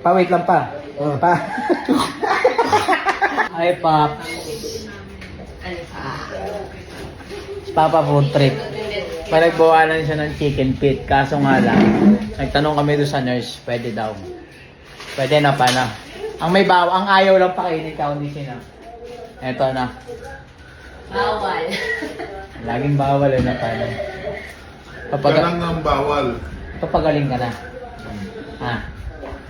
Pa, wait lang pa. Pa. Ay, Pop. Papa food trip. Pinagbawalan siya ng chicken feet. Kaso nga lang, nagtanong kami doon sa nurse, pwede daw. Pwede na pa na. Ang ayaw lang pakainin ka, hindi siya na. Eto na. Bawal. Laging bawal na pa na. Parang ang bawal. Papagaling ka na.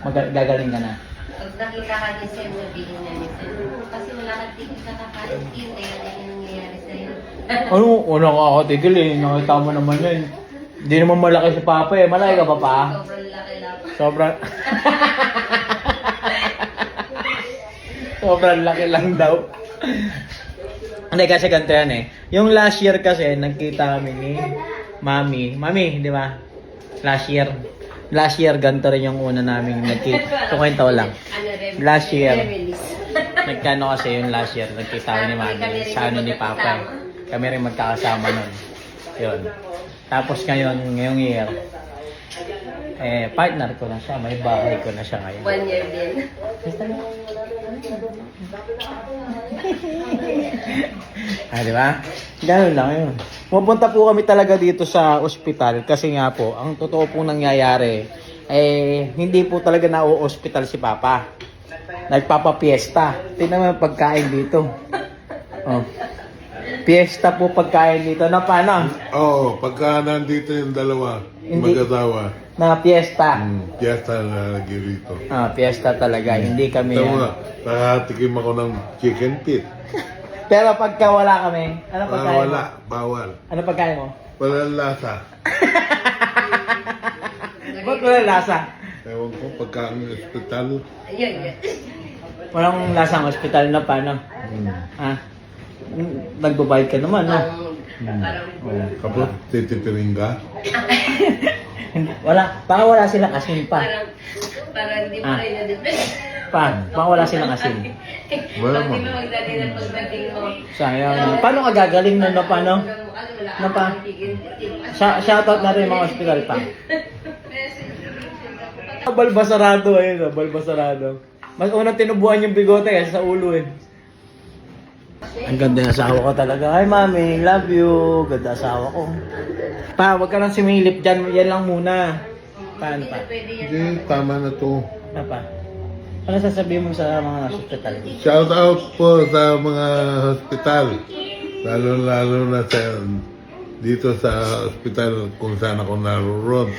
Gagaling ka na. Pag nakita ka ni Sen, sabihin niya ni Sen, kasi wala kang tigil sa kakain, kaya yan yung nangyayari sa'yo. Ano nakakatigil eh. Nakita mo naman yun. Hindi naman malaki si Papa eh. Malaki ka pa pa? Sobrang laki lang. Sobrang... Sobrang laki lang daw. Hindi kasi ganito yan eh. Yung last year kasi, nagkita kami ni Mami, di ba? Last year, ganito rin yung una namin nagkita. Tukwento lang. Last year, nagkano kasi yung last year, nagkita kami ni Mami sa ano ni Papa eh. Kami rin magkakasama nun. Yun. Tapos ngayong year, partner ko na siya, may bahay ko na siya ngayon. 1 year din. Di ba? Ganun lang yun. Pupunta po kami talaga dito sa ospital kasi nga po, ang totoo pong nangyayari, hindi po talaga na-o-hospital si Papa. Nagpapapiesta. Tingnan mo yung pagkain dito. Oh. Fiesta po pagkain dito. Na paano? Oo, pagka nandito yung dalawa, mag-asawa, Na fiesta. piyesta na lagi rito. Fiesta talaga. Hindi kami... Tama, nakatikim ako ng chicken feet. Pero pagka wala kami, ano pagkain Wala, mo? bawal. Ano pagkain mo? Walang lasa. Ba't wala lasa? Ewan ko, pagka ang hospital, Ayun, yun. Walang lasang ospital na paano? Nagbabayad ka naman, no? kapag titipirin ka, Baka wala silang asin pa. Parang hindi pa rin na-depress. Baka wala silang asin. Wala Pag mo. di ba magdali ng pagdating mo? Sayang. Paano ka gagaling nun, no? Paano? Ano pa? Shoutout na rin mga ospital pa. Balbasarado, ayun, balbasarado. Mas unang tinubuan yung bigote kasi sa ulo eh. Ang ganda ng asawa ko talaga. Hi mami, love you. Ganda asawa ko. Pa, wag ka lang similip dyan. Yan lang muna. Paano pa? hindi, tama na to. Ano pa? Ano sasabihin mo sa mga hospital? Shout out po sa mga hospital. Lalo na dito sa hospital kung saan ako naroon.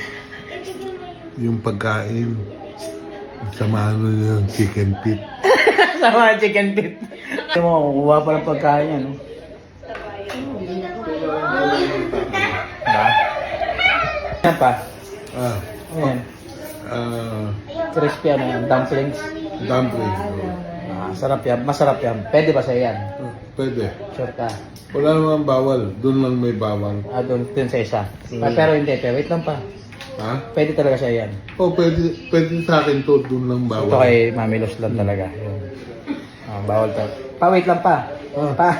Yung pagkain. Samahan mo yung chicken feet. Sama chicken feet. Hindi mo, kukuha pa ng pagkain yan, no? Diba? Ano pa? Ayan. Crispy ano yan, dumplings. Dumpling. Sarap yan, masarap yan. Pwede ba sa'yo yan? Pwede. Sure ka? Wala namang bawal. Doon lang may bawal. Doon sa isa. Pero hindi, wait lang pa. Ha? Pwede talaga siya yan. Pwede sa akin to. Doon lang bawal. Ito kay Mami Los lang talaga. Yun. Bawal to. Pa, wait lang pa. Pa.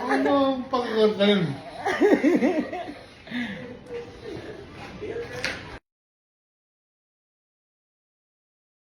Ano ang pagkakain?